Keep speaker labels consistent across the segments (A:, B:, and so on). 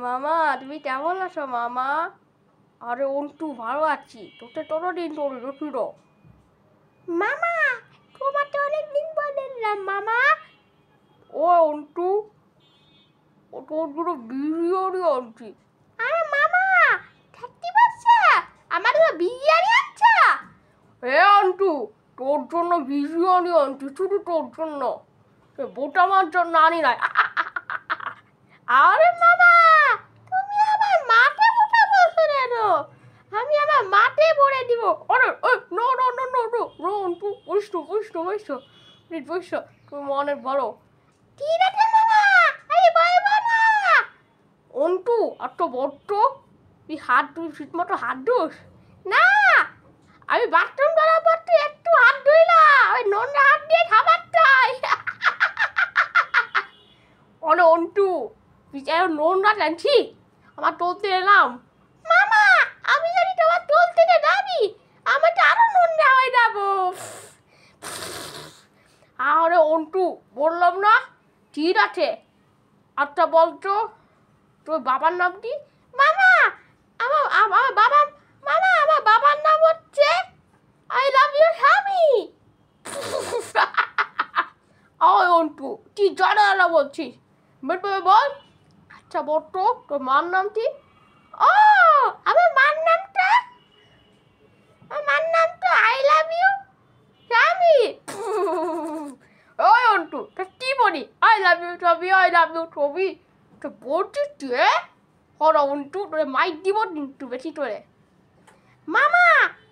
A: মামা তুমি কেমন আছো মামা? আরে অন্টু ভালো আছি, তোকে দিন ধরে ছিল। মামা তোমাকে অনেকদিন পর দেখলাম মামা। ও অন্টু, ও তোর জন্য বিরিয়ানি আনছি। আরে মামা থাকতে পারছে আমার বিরিয়ানি আনছা? হ্যাঁ অন্টু, তোর জন্য বিরিয়ানি আনছি, শুধু তোর জন্য। বোটামার জন্য আনি নাই। আরে মামা তুমি আমার মাঠে বসা বলছো কেন? আমি আমার মাঠে ভরে দিব। আরে no no no no no no অন্টু, বসো বসো বসো বসো, তুমি অনেক ভালো। ঠিক আছে মামা, আমি বলবো না। অন্টু এত বড্ড তুই হাত ধুই ঠিক মতো হাত ধুস না। আমি বাথরুম করার পর তুই একটু হাত ধুইলাম, ওই নোংরা হাত দিয়ে খাবার চাই। অনে অন্টু তুই চাই নোংরা জানছি আমার তোলতে এলাম। মামা আমি জানি তোমার তোল থেকে যাবি, আমাকে আরো নোংরা হয়ে যাবো। আরে অন্টু বললাম না, ঠিক আছে। আচ্ছা বলতো তোর বাবার নাম কি? মামা আমার বাবা, মামা আমার বাবার নাম হচ্ছে আই লাভ ইউ স্বামী। ওই অন্টু কি জানা বলছিস, বল। আচ্ছা বলতো তোর মার নাম কি? ও আমার মার নামটা আই লাভ ইউ স্বামী। ওই অন্টু তা কি বলি, আই লাভ ইউ ছবি, আই লাভ ইউ ছবি তো বলছিস তুই? হর অন্টু তোরে মাইক দিব কিন্তু বেশি তোরে। মামা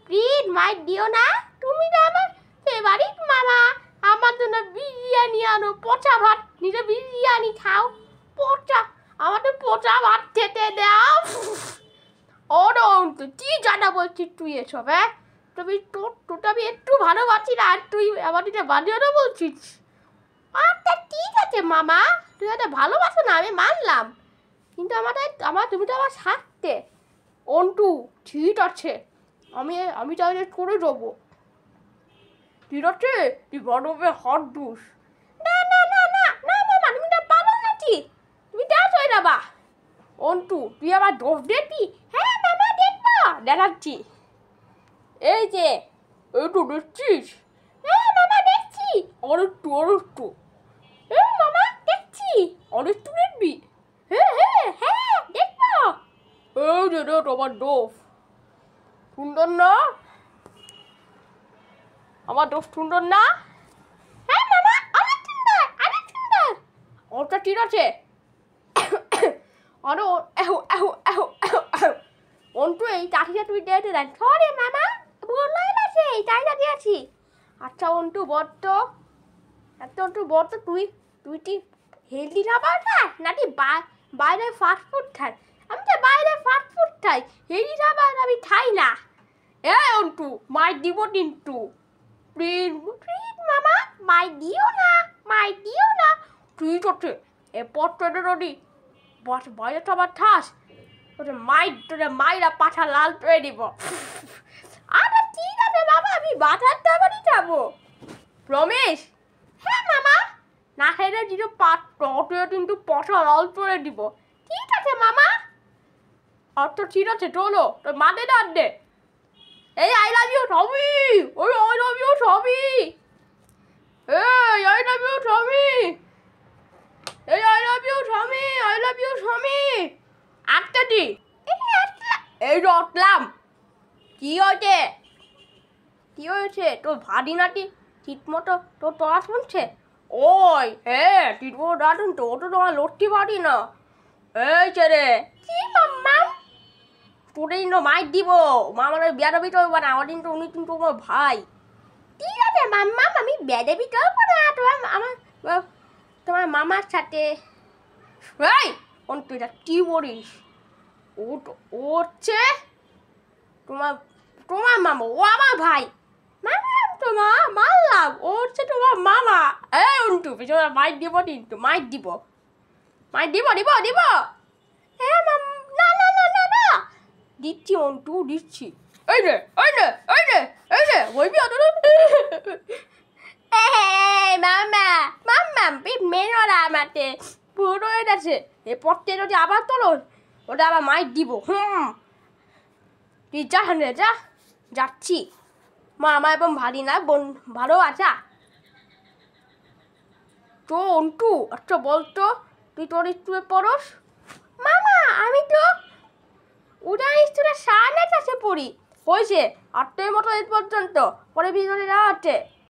A: প্লিজ মাইক দিও না, তুমি তো আমার ফেভারিট মামা। আমার জন্য বিরিয়ানি আনো, পচা ভাত, নিজে বিরিয়ানি খাও, পচা আমাদের পচা ভাত খেতে দাও। ওর অন্টু কি জানা বলছিস তুই এসব? হ্যাঁ তোটা আমি একটু ভালোবাসি না, আর তুই আমার দিকে বানিয়ে না বলছিস। আচ্ছা ঠিক আছে মামা, তুই হয়তো ভালোবাসো না আমি মানলাম, কিন্তু তুমি তো আমার সাথে। অন্টু ঠিক আছে, আমি তাহলে করে যাবো। ঠিক আছে তুই বড়বে হাত দুস। না না না না না মামা তুমি তো পারো নাকি, তুমি দেখো না বা। অন্টু তুই আমার দোষ দেখবি? হ্যাঁ মামা দেখবো, দেখাচ্ছি। এই যে এই তো দেখছিস? হ্যাঁ মামা দেখছি। আরেকটু এই মামা দেখছি। আরেকটু দেখবি? হ্যাঁ হ্যাঁ হ্যাঁ দেখবো। এই যে রে তোমার দোষ সুন্দর না, আমার দোষ সুন্দর না? হ্যাঁ মামা অনেক সুন্দর। ওটা ঠিক আছে। আরো অন্টু এই চাটিটা তুই দিয়ে দেন। সরি মামা বললাই না সেই চাইটা দিয়েছি। আচ্ছা অন্টু তুই কি হেলদি খাবার খাস নাকি বাইরে ফাস্টফুড খাস? আমি তো বাইরে ফাস্টফুড খাই, হেলদি খাবার আমি খাই না। অন্টু মাই দিব কিন্তু, প্লিজ মামা মাই দিও না। তুই তোকে এরপর তোদের যদি বাইরে খাবার খাস তোদের মাইরা পাঠা লাল করে দিব। আরে ঠিক আছে বাবা, আমি বাটার খাবারই খাবো, প্রমিস। হ্যাঁ মামা না খেলে কিন্তু কিন্তু পাঠা লাল করে দিব। ঠিক আছে মামা। আচ্ছা ঠিক আছে চলো, তোর মাঠে ডাক দে। এই আই লাভ ইউ সবই, ওই আই লাভ ইউ সবই, এই আই লাভ ইউ সবই, এই আই লাভ ইউ স্বামী। আটটা দি এই রটলাম। কি হয়েছে তোর ভারী নাটি ঠিক মতো তোর পড়া শুনছে? ওই হ্যাঁ ঠিক মতো দাঁড়ুন তো, ও তো তোমার লক্ষ্মী বাড়ি না। এই ছেড়ে কি মাম্মা তোদের কিন্তু মাইক দিব, মামার বেয়াদবি করবো না, আমার কিন্তু উনি কিন্তু আমার ভাই। ঠিক আছে মাম্মা আমি বেয়াদবি করবো না তোমার মামার সাথে। এই অন্তু এটা কি বলিস? ও হচ্ছে তোমার মামা, ও আমার ভাই। মানলাম মানলাম, ও হচ্ছে তোমার মামা। এই অন্তু পিছনে মাইক দিব কিন্তু, মাইক দিব হ্যাঁ না দিচ্ছি অন্তু দিচ্ছি। এই রে বলবি মামা মেরো না আমাকে, পুরো হয়ে গেছে। এরপর থেকে যদি আবার তোলো ওটা আবার মাইর দিব। তুই যা রে যা, যাচ্ছি। মা আমার এবং ভারী না, বোন ভালো আছা। তো অন্টু আচ্ছা বলতো তুই তোর স্কুলে পড়স? মামা আমি তো উড়ান স্কুলে 9:30 পড়ি। হয়েছে 8টার মতো এই পর্যন্ত, পরে ভিতরে আছে।